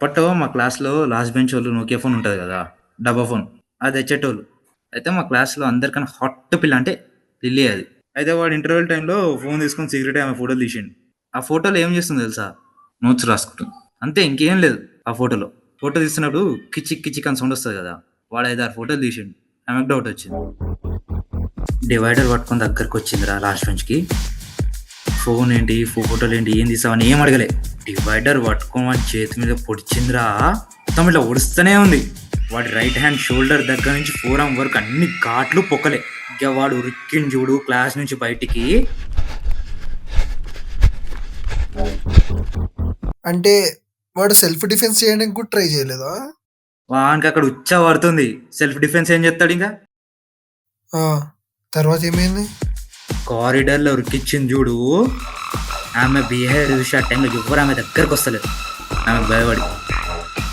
అప్పట్లో మా క్లాస్‌లో లాస్ట్ బెంచ్ వోళ్ళు నోకియా ఫోన్ ఉంటది గదా! డబ్బా ఫోన్. అది తెచ్చేటోళ్ళు. అయితే మా క్లాస్‌లో అందరికన్నా హాట్ పిల్ల అంటే లిల్లీ అది. అయితే వాడు ఇంటర్వెల్ టైమ్‌లో ఫోన్ తీసుకొని సీక్రెట్‌గా ఆమె ఫోటోలు తీసిండు. ఆ ఫోటోలో ఏం చేస్తుందో తెలుసా? నోట్స్ రాసుకుంటుంది. అంతే ఇంకేం లేదు ఆ ఫోటోలో. ఫోటో తీస్తున్నప్పుడు కిచిక్ కిచిక్ అని సౌండ్ వస్తది గదా! వాడు 5, 6 ఫోటోలు తీసిండు. ఆమెకు డౌట్ వచ్చింది. డివైడర్ పట్టుకొని దగ్గరకొచ్చిందిరా లాస్ట్ బెంచ్‌కి. ఫోన్ ఏంటి? ఫోటోలేంటి? ఏం తీసావని ఏం అడగలే. డివైడర్ పట్టుకొని వాడి చేతి మీద పొడిచిందిరా. మొత్తం ఇట్లా ఒడుస్తూనే ఉంది. వాడి రైట్ హ్యాండ్ షోల్డర్ దగ్గర నుంచి ఫోర్ ఆర్మ్ వరకు అన్ని ఘాట్లు పొక్కలే. ఇక వాడు ఉరిక్కిండు చూడు క్లాస్ నుంచి బయటికి. అంటే వాడు సెల్ఫ్ డిఫెన్స్ చేయడానికి కూడా ట్రై చేయలేదా? వానికి అక్కడ ఉచ్చ పడుతుంది. సెల్ఫ్ డిఫెన్స్ ఏం చేస్తాడు ఇంకా? ఆ! తర్వాత ఏమైంది? కారిడార్‌లో ఉరికిచ్చింది చూడు. ఆమె బిహేవియర్ చూసి ఆ టైంలో ఎవ్వరు ఆమె దగ్గరకు వస్తలేరు. ఆమెకు భయపడి.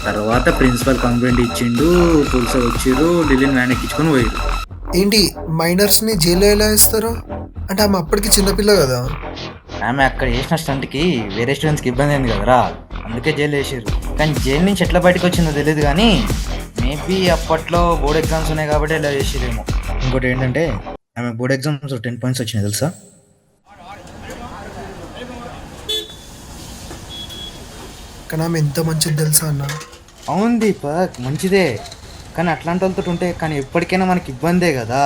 తర్వాత ప్రిన్సిపల్ కంప్లైంట్ ఇచ్చిండు. పోలీసులు వచ్చిర్రు. లిల్లీని వ్యాన్ ఎక్కించుకొని పోయిర్రు. ఏంటి మైనర్స్‌ని జైల్‌లో ఎలా ఏస్తారు? అంటే ఆమె అప్పటికి చిన్నపిల్ల గదా! ఆమె అక్కడ చేసిన స్టంట్‌కి వేరే స్టూడెంట్స్‌కి ఇబ్బంది అయింది కదరా! అందుకే జైల్‌లో ఏసిర్రు. కానీ జైలు నుంచి ఎట్లా బయటకొచ్చిందో తెలీదు గానీ, మేబీ అప్పట్లో బోర్డ్ ఎగ్జామ్స్ ఉన్నాయి కాబట్టి ఇలా చేసిర్రేమో. ఇంకోటి ఏంటంటే, ఆమె బోర్డ్ ఎగ్జామ్స్‌లో 10 పాయింట్స్ వచ్చినాయి తెలుసా? కానీ ఆమె ఎంత మంచిది తెలుసా అన్న? అవును దీపక్, మంచిదే. కానీ అట్లాంటోళ్ళతోటి ఉంటే కానీ ఎప్పటికైనా మనకి ఇబ్బందే కదా!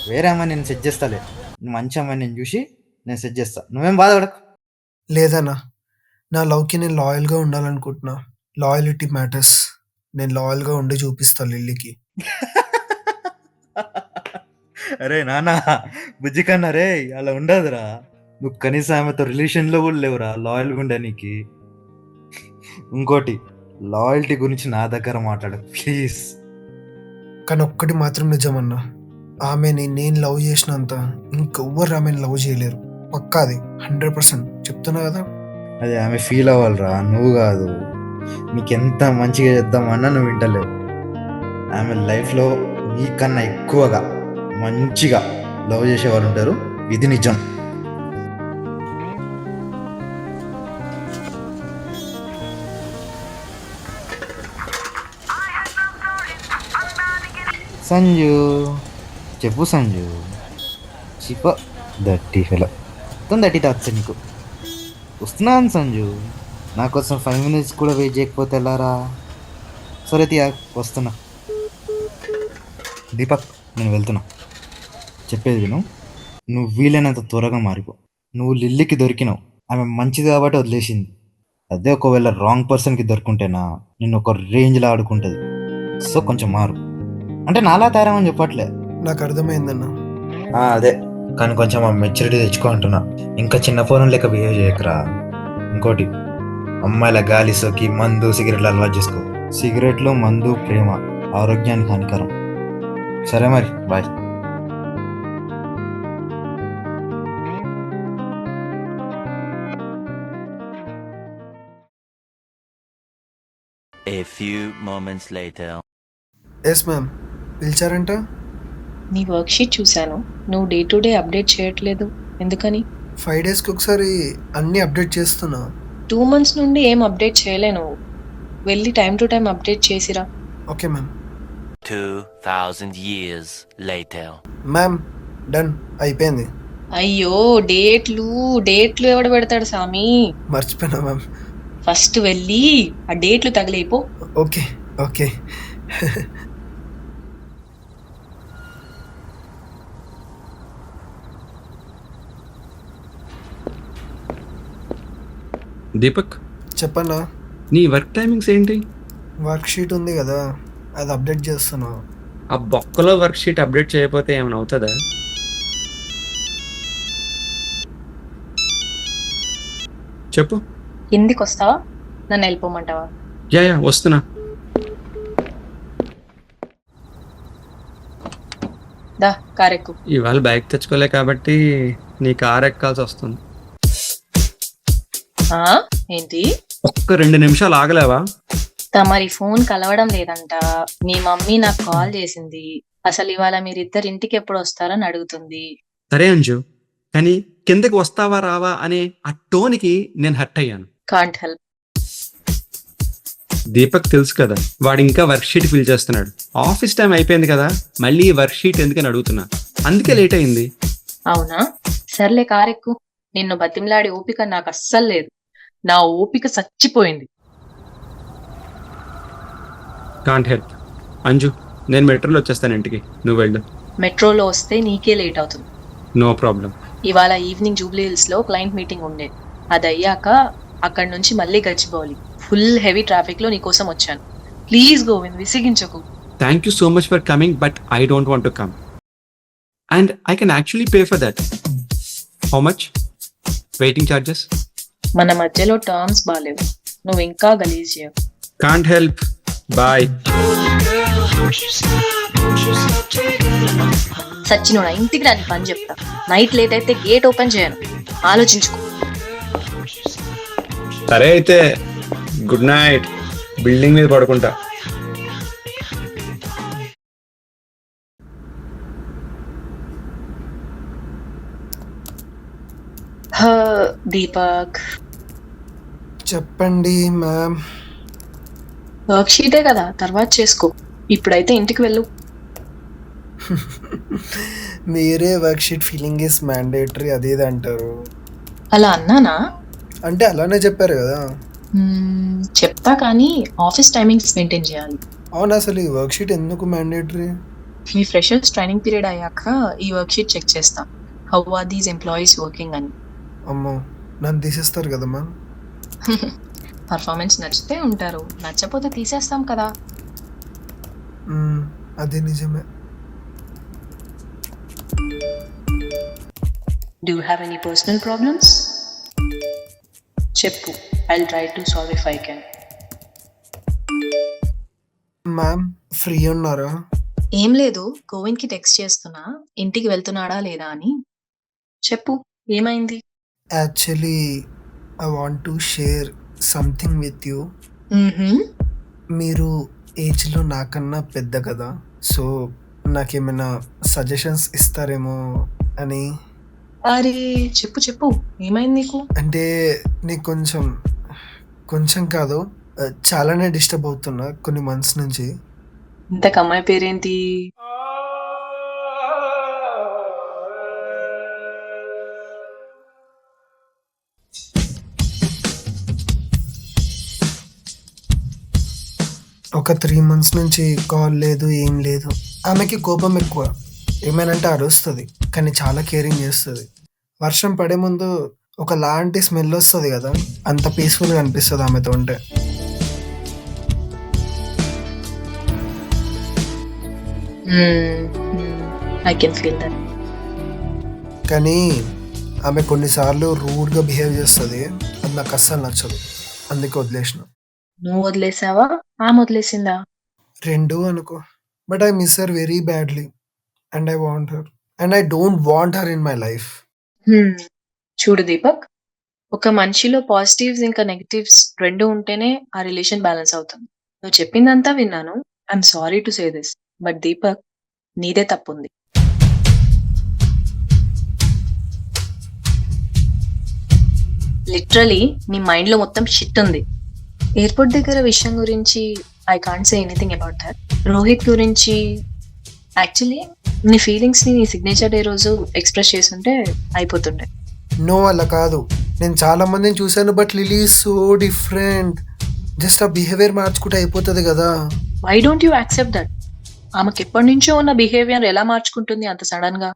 వేరే అమ్మాయిని నేను సెట్ చేస్తాలే. మంచి అమ్మాయిని నేను చూసి నేను సెట్ చేస్తా. నువ్వేం బాధపడకు. లేదన్నా. నా లవ్‌కి నేను లాయల్‌గా ఉండాలనుకుంటున్నా. Loyalty matters. నేను లాయల్‌గా ఉండి చూపిస్తా లిల్లీకి. అరే నాన్న, బుజ్జి కన్నా రే అలా ఉండదురా. నువ్వు కనీసం ఆమెతో రిలేషన్‌లో కూడా లేవురా లాయల్‌గా ఉండనీకి. ఇంకోటి, లాయల్టీ గురించి నా దగ్గర మాట్లాడు ప్లీజ్. కానీ ఒక్కటి మాత్రం నిజమన్నా. ఆమెని నేను లవ్ చేసినంత ఇంకెవ్వరు ఆమెని లవ్ చేయలేరు. పక్కా అది. 100% చెప్తున్నా గదా! అది ఆమె ఫీల్ అవ్వాలిరా, నువ్వు కాదు. నీకెంత మంచిగా చేద్దామన్నా నువ్వు వింటలేవు. ఆమె లైఫ్‌లో నీకన్నా ఎక్కువగా మంచిగా లవ్ చేసేవాళ్ళు ఉంటారు. ఇది నిజం. సంజు, చెప్పు సంజు. చిప దట్టి ఫెలో. మొత్తం దట్టి తాచు నీకు. వస్తున్నాను సంజు. నా కోసం 5 మినిట్స్ కూడా వెయిట్ చేయకపోతే ఎలారా? సరే తీయా, వస్తున్నా. దీపక్, నేను వెళ్తున్నా. చెప్పేది విను. నువ్వు వీలైనంత త్వరగా మారిపో. నువ్వు లిల్లీకి దొరికినావు. ఆమె మంచిది కాబట్టి వదిలేసింది. అదే ఒకవేళ రాంగ్ పర్సన్కి దొరుకుంటేనా నిన్ను ఒక రేంజ్లో ఆడుకుంటుంది. సో కొంచెం మారు. అంటే నాలా తయారమని చెప్పట్లే. నాకు అర్థమైందన్నా. అదే, కానీ కొంచెం ఆ మెచ్యూరిటీ తెచ్చుకో అంటున్నా. ఇంకా చిన్న ఫోన్ లెక్క బిహేవ్ చేయకరా. ఇంకోటి, అమ్మాయిల గాలి సోకి మందు సిగరెట్లు అలవాటు చేసుకో. సిగరెట్లు, మందు, ప్రేమ ఆరోగ్యానికి హానికరం. సరే మరి, bye. A few moments later. Yes ma'am. పిలిచారంట? నీ వర్క్షీట్ చూశాను. నువ్వు డే టు డే అప్డేట్ చేయట్లేదు. ఎందుకని? 5 డేస్‌కి ఒకసారి అన్నీ అప్డేట్ చేస్తున్నా. 2 మంత్స్ నుండి ఏం అప్డేట్ చేయలే నువ్వు. వెళ్ళి టైమ్ టు టైమ్ అప్డేట్ చేసిరా. Okay ma'am. 2000 years later. Ma'am done. అయిపోయింది. అయ్యో! డేట్లు ఎవడు పెడతాడు సామీ? మర్చిపోయినా మ్యామ్. ఫస్ట్ వెళ్ళి ఆ డేట్లు తగిలేయిపో. ఓకే. ఓకే. దీపక్, చెప్పన్నా. నీ వర్క్ టైమింగ్స్ ఏంటి? వర్క్షీట్ ఉంది గదా! అది అప్డేట్ చేస్తున్నా. ఆ బొక్కలో వర్క్ షీట్ అప్డేట్ చేయకపోతే ఏమైనా అవుతుందా? చెప్పు. కిందికొస్తావా? నన్ను వెళ్ళిపోమంటావా? యా వస్తున్నా. దా కారెక్కు. ఇవాళ బైక్ తెచ్చుకోలే కాబట్టి నీ కార్ ఎక్కాల్సి వస్తుంది. ఏంటి? ఒక్క 2 నిమిషాలు ఆగలేవా? తమరి ఫోన్ కలవడం లేదంట. మీ మమ్మీ నాకు కాల్ చేసింది. అసలు ఇవాళ మీరిద్దరు ఇంటికి ఎప్పుడు వస్తారని అడుగుతుంది. సరే అంజు, కానీ కిందకి వస్తావా రావా అనే ఆ టోన్కి నేను హర్ట్ అయ్యాను. Can't help. దీపక్ తెలుసు కదా, వాడు ఇంకా వర్క్ షీట్ ఫిల్ చేస్తున్నాడు. ఆఫీస్ టైం అయిపోయింది కదా, మళ్ళీ వర్క్ షీట్ ఎందుకని అడుగుతున్నా, అందుకే లేట్ అయింది. అవునా, సర్లే కారెక్కు. నిన్ను బతిమలాడి ఓపిక నాకు అస్సలు లేదు. నా ఓపిక చచ్చిపోయింది. Can't help. అంజు, నేను మెట్రోలో వచ్చేస్తాను ఇంటికి, నువ్వు వెళ్ళు. మెట్రోలో వస్తే నీకే లేట్ అవుతుంది. No problem. ఇవాళ ఈవినింగ్ జూబ్లీ హిల్స్ లో క్లయింట్ మీటింగ్ ఉండేది. అది అయ్యాక అక్కడి నుంచి మళ్ళీ గచ్చిబౌలి. ఫుల్ హెవీ ట్రాఫిక్ లో నీకోసం వచ్చాను. ప్లీజ్ గోవింద్, విసిగించకు. Thank you so much for coming, but I don't want to come. And I can actually pay for that. How much? Waiting charges? మన మధ్యలో టర్మ్స్ బాలేవు. నువ్వు ఇంకా గలీజ్ చేయవు. Can't help. బాయ్. సచ్చినోడా, ఇంటికి రాని పని చెప్తా. నైట్ లేట్ అయితే గేట్ ఓపెన్ చేయను. ఆలోచించుకో. సరే అయితే, గుడ్ నైట్. బిల్డింగ్ మీద పడుకుంటా. దీపక్, చెప్పండి మ్యామ్. వర్క్ షీటే కదా, తర్వాత చేసుకో. ఇప్పుడైతే ఇంటికి వెళ్ళు. మీరే work sheet feeling is mandatory అదేది అంటారు. అలా అన్నానా? అంటే అలానే చెప్పారు కదా. చెప్తా, కానీ ఆఫీస్ టైమింగ్స్ మెయింటైన్ చేయాలి. అవును, అసలు ఈ వర్క్ షీట్ ఎందుకు మ్యాండేటరీ? మీ ఫ్రెషర్స్ ట్రైనింగ్ పీరియడ్ అయ్యాక ఈ వర్క్ షీట్ చెక్ చేస్తాం. How are these employees working అని. అమ్మో, నన్ను తీసేస్తారు కదా మ్యామ్. పర్ఫార్మెన్స్ నచ్చితే ఉంటారు, నచ్చపోతే తీసేస్తాం కదా. అది నిజమే. Do you have any personal problems? చెప్పు, I'll try to solve if I can. Ma'am, free ఉన్నారా? ఏం లేదు, గోవింద్కి టెక్స్ట్ చేస్తున్నా, ఇంటికి వెళ్తున్నాడా లేదా అని. చెప్పు, ఏమైంది? Actually I want to share something with you. మీరు ఏజ్లో నాకన్నా పెద్ద కదా, సో నాకేమైనా సజెషన్స్ ఇస్తారేమో అని. అరే చెప్పు చెప్పు, ఏమైంది నీకు? అంటే నీకు కొంచెం కాదు, చాలానే డిస్టర్బ్ అవుతున్నా కొన్ని మంత్స్ నుంచి. ఇంతకు అమ్మాయి పేరేంటి? ఒక 3 months నుంచి కాల్ లేదు, ఏం లేదు. ఆమెకి కోపం ఎక్కువ, ఏమైనంటే అరుస్తుంది, కానీ చాలా కేరింగ్ చేస్తుంది. వర్షం పడే ముందు ఒకలాంటి స్మెల్ వస్తుంది కదా, అంత పీస్ఫుల్గా అనిపిస్తుంది ఆమెతో ఉంటే. I can feel that. కానీ ఆమె కొన్నిసార్లు రూడ్గా బిహేవ్ చేస్తుంది, అది నాకు అస్సలు నచ్చదు, అందుకే వదిలేసిన. నువ్వు వదిలేసావా, ఆమె వదిలేసిందా? రెండూ అనుకో. But I miss her very badly and I want her and I don't want her in my life. చూడు దీపక్, ఒక మనిషిలో పాజిటివ్స్ ఇంకా నెగటివ్స్ రెండు ఉంటేనే ఆ రిలేషన్ బ్యాలెన్స్ అవుతుంది. నువ్వు చెప్పిందంతా విన్నాను, I'm sorry to say this, but Deepak, నీదే తప్పుంది. లిటరలీ నీ మైండ్ లో మొత్తం షిట్ ఉంది. ఎయిర్పోర్ట్ దగ్గర విషయం గురించి I can't say anything about that. Rohit గురించి యాక్చువల్లీ నీ ఫీలింగ్స్ ని నీ సిగ్నేచర్ డే రోజు ఎక్స్ప్రెస్ చేస్తుంటే అయిపోతుండే. నో, అలా కాదు. నేను చాలా మందిని చూశాను, but Lily is so different. Just ఆ బిహేవియర్ మార్చుకుంటే అయిపోతుంది కదా. Why don't you accept that? ఆమెకి ఎప్పటి నుంచో ఉన్న బిహేవియర్ ఎలా మార్చుకుంటుంది అంత సడన్ గా?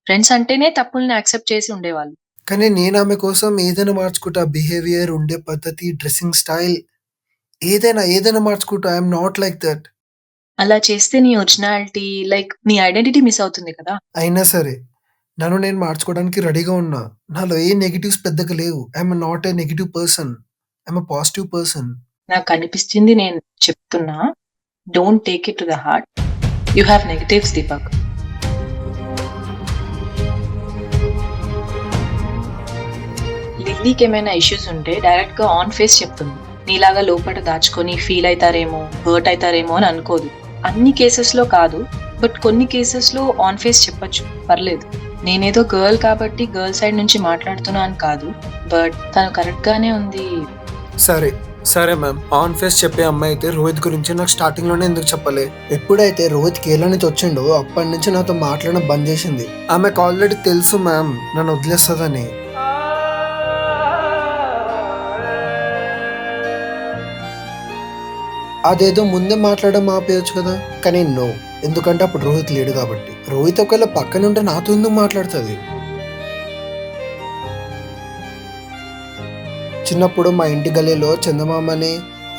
ఫ్రెండ్స్ అంటేనే తప్పుల్ని యాక్సెప్ట్ చేసి ఉండేవాళ్ళు. కానీ నేను ఆమె కోసం ఏదైనా మార్చుకుంటా, బిహేవియర్, ఉండే పద్ధతి, డ్రెస్సింగ్ స్టైల్, ఏదైనా మార్చుకుంటా. I'm not like that. అలా చేస్తే నీ ఒరిజినాలిటీ, లైక్ నీ ఐడెంటిటీ మిస్ అవుతుంది కదా. అయినా సరే నన్ను నేను మార్చుకోవడానికి రెడీగా ఉన్నా. నాలో ఏ నెగిటివ్స్ పెద్దగా లేవు. I'm not a negative person, I'm a positive person. నాకు అనిపిస్తుంది, నేను చెప్తున్నా, don't take it to the heart. You have negatives Deepak. లిల్లీకి ఏమైనా ఇష్యూస్ ఉంటే డైరెక్ట్ గా ఆన్ ఫేస్ చెప్తుంది. నీలాగా లోపల దాచుకొని ఫీల్ అవుతారేమో, హర్ట్ అవుతారేమో అని అనుకోదు. అన్ని కేసెస్ లో కాదు, బట్ కొన్ని కేసెస్ లో ఆన్ ఫేస్ చెప్పొచ్చు, పర్లేదు. నేనేదో గర్ల్ కాబట్టి గర్ల్ సైడ్ నుంచి మాట్లాడుతున్నా అని కాదు, బట్ తను కరెక్ట్ గానే ఉంది. సరే సరే మ్యామ్. ఆన్ ఫేస్ చెప్పే అమ్మాయి అయితే రోహిత్ గురించి నాకు స్టార్టింగ్ లోనే ఎందుకు చెప్పలే? ఎప్పుడైతే రోహిత్ కేరళ నుంచి వచ్చిండో అప్పటి నుంచి నాతో మాట్లాడడం బంద్ చేసింది. ఆమెకు ఆల్రెడీ తెలుసు మ్యామ్ నన్ను వదిలేస్తుందని. అదేదో ముందే మాట్లాడడం ఆపేయచ్చు కదా, కానీ నో. ఎందుకంటే అప్పుడు రోహిత్ లేడు కాబట్టి. రోహిత్ ఒకవేళ పక్కన ఉంటే నాతో ఎందుకు మాట్లాడుతుంది? చిన్నప్పుడు మా ఇంటి గల్లీలో చందమామని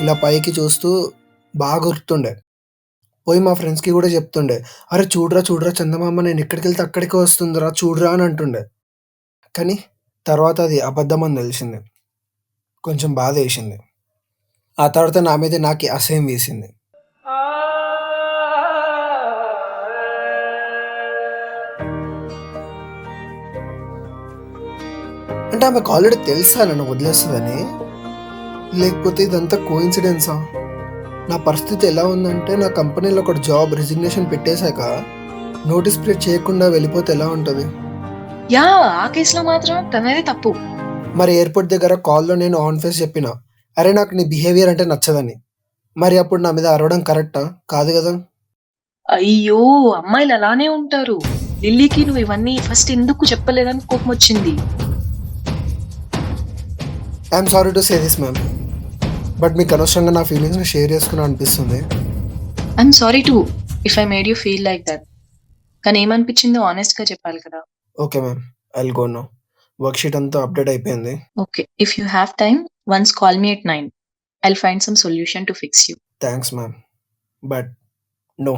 ఇలా పైకి చూస్తూ బాగా గుర్తుండే. పోయి మా ఫ్రెండ్స్కి కూడా చెప్తుండే, అరే చూడరా చూడరా చందమామ నేను ఎక్కడికి వెళ్తే అక్కడికే వస్తుందిరా చూడరా అని అంటుండే. కానీ తర్వాత అది అబద్ధం అని తెలిసింది. కొంచెం బాధ వేసింది. ఆ తర్వాత నా మీద నాకు అసహ్యం వేసింది. అంటే ఆమెకు ఆల్రెడీ తెలుసా నన్ను వదిలేస్తుందని, లేకపోతే ఇదంతా కోఇన్సిడెన్సా? నా పరిస్థితి ఎలా ఉందంటే నా కంపెనీలో ఒక జాబ్ రిజిగ్నేషన్ పెట్టేశాక నోటీస్ పీరియడ్ చేయకుండా వెళ్ళిపోతే ఎలా ఉంటుంది? యా, ఆ కేసులో మాత్రం తనదే తప్పు. మరి ఎయిర్పోర్ట్ దగ్గర కాల్లో నేను ఆన్ ఫేస్ చెప్పిన, అరే నాకు నీ బిహేవియర్ అంటే నచ్చదని. మరి అప్పుడు నా మీద అరవడం కరెక్టా? కాదు కదా. అయ్యో, అమ్మాయిలు అలానే ఉంటారు. లిల్లీకి నువ్వు ఇవన్నీ ఫస్ట్ ఎందుకు చెప్పలేదని కోపం వచ్చింది. I'm sorry to say this ma'am, but మీకు అనవసరంగా నా ఫీలింగ్స్ని షేర్ చేసుకున్నా అనిపిస్తుంది. I'm sorry too if I made you feel like that. కానీ ఏమనిపించిందో ఆనెస్ట్ గా చెప్పాలి కదా. Okay ma'am, I will go now. Worksheet అంతా అప్డేట్ అయిపోయింది. Okay, if you have time once call me at 9. I'll find some solution to fix you. Thanks ma'am, but no.